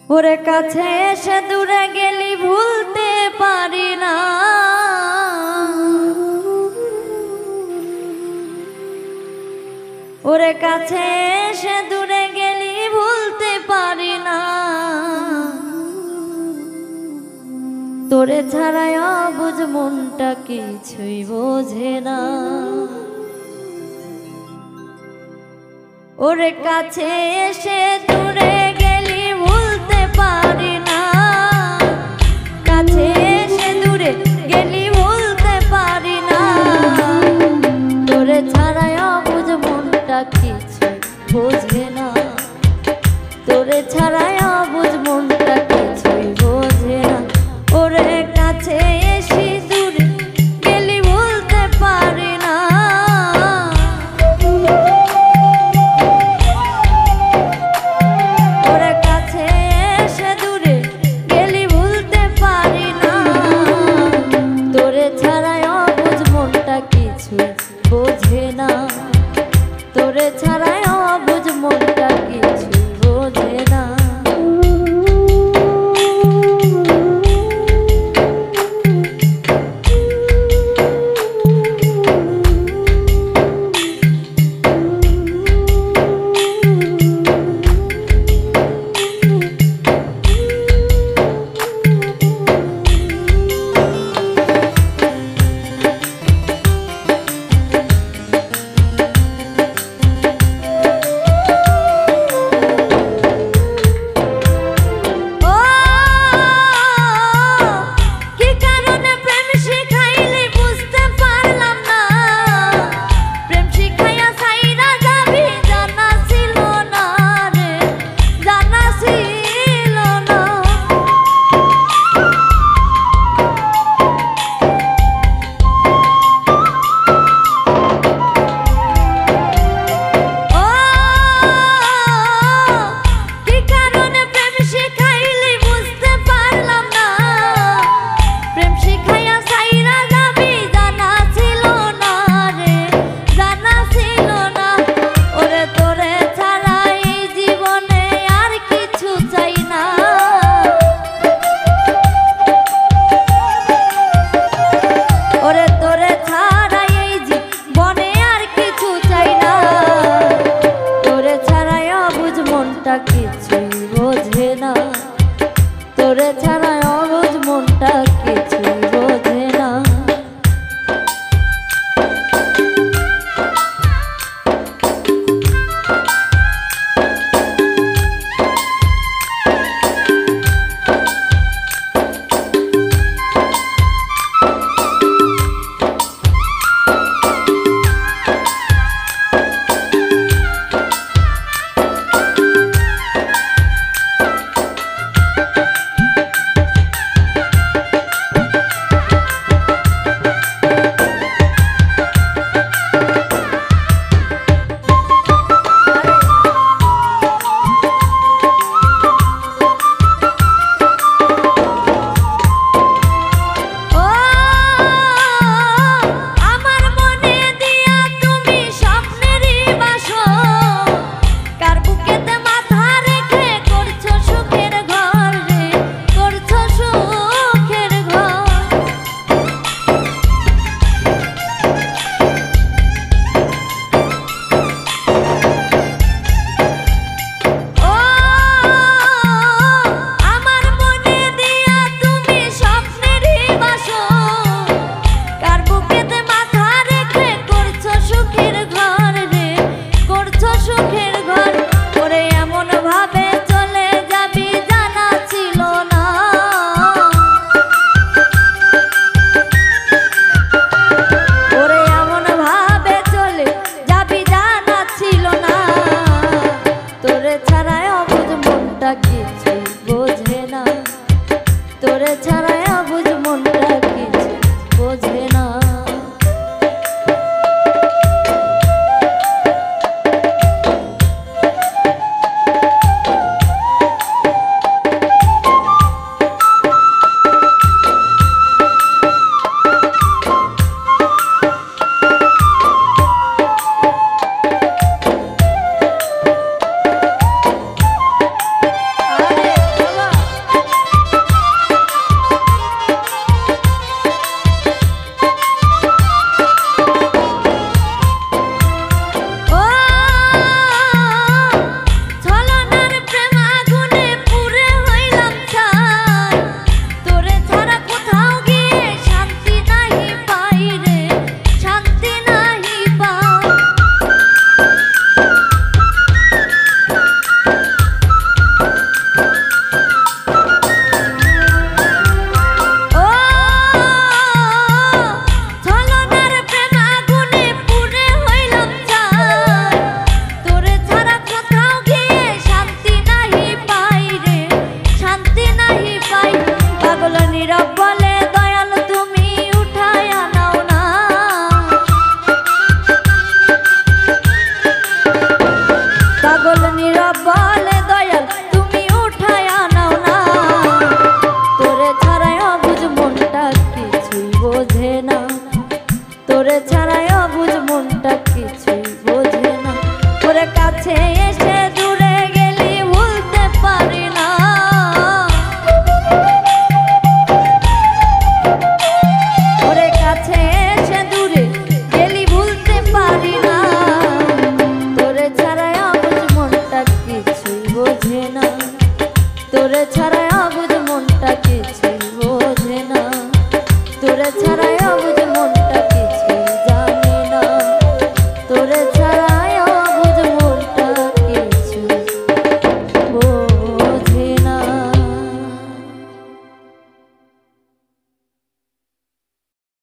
ওরে কাছে এসে দূরে গেলি ভুলতে পারি না, ওরে কাছে এসে দূরে গেলি ভুলতে পারি না, তোরে ছাড়াই অবুঝ মনটা কিছুই বোঝে না। ওরে কাছে এসে দূরে গেলি ভুলতে পারি না, কাছে এসে দূরে গেলি ভুলতে পারি না, তোরে ছাড়াই অবুঝ মনটা কিছুই বোঝে না, তোরে ছাড়াই অবুঝ মনটা কিছুই বোঝে না। ওরে কাছে এসে দূরে গেলি ভুলতে পারি না, ওরে কাছে এসে দূরে গেলি ভুলতে পারি না, তোরে ছাড়াই অবুঝ মনটা কিছুই বোঝে না, তোরে ছাড়াই অবুঝ মনটা কিছুই বোঝে না। কিছুই বোঝে না, তোরে ছাড়া অবুঝ মনটা কিছুই বোঝে না। কিছুই বোঝে না, তোরে ছাড়া অবুঝ মনটা কিছু বোঝে না। গেছে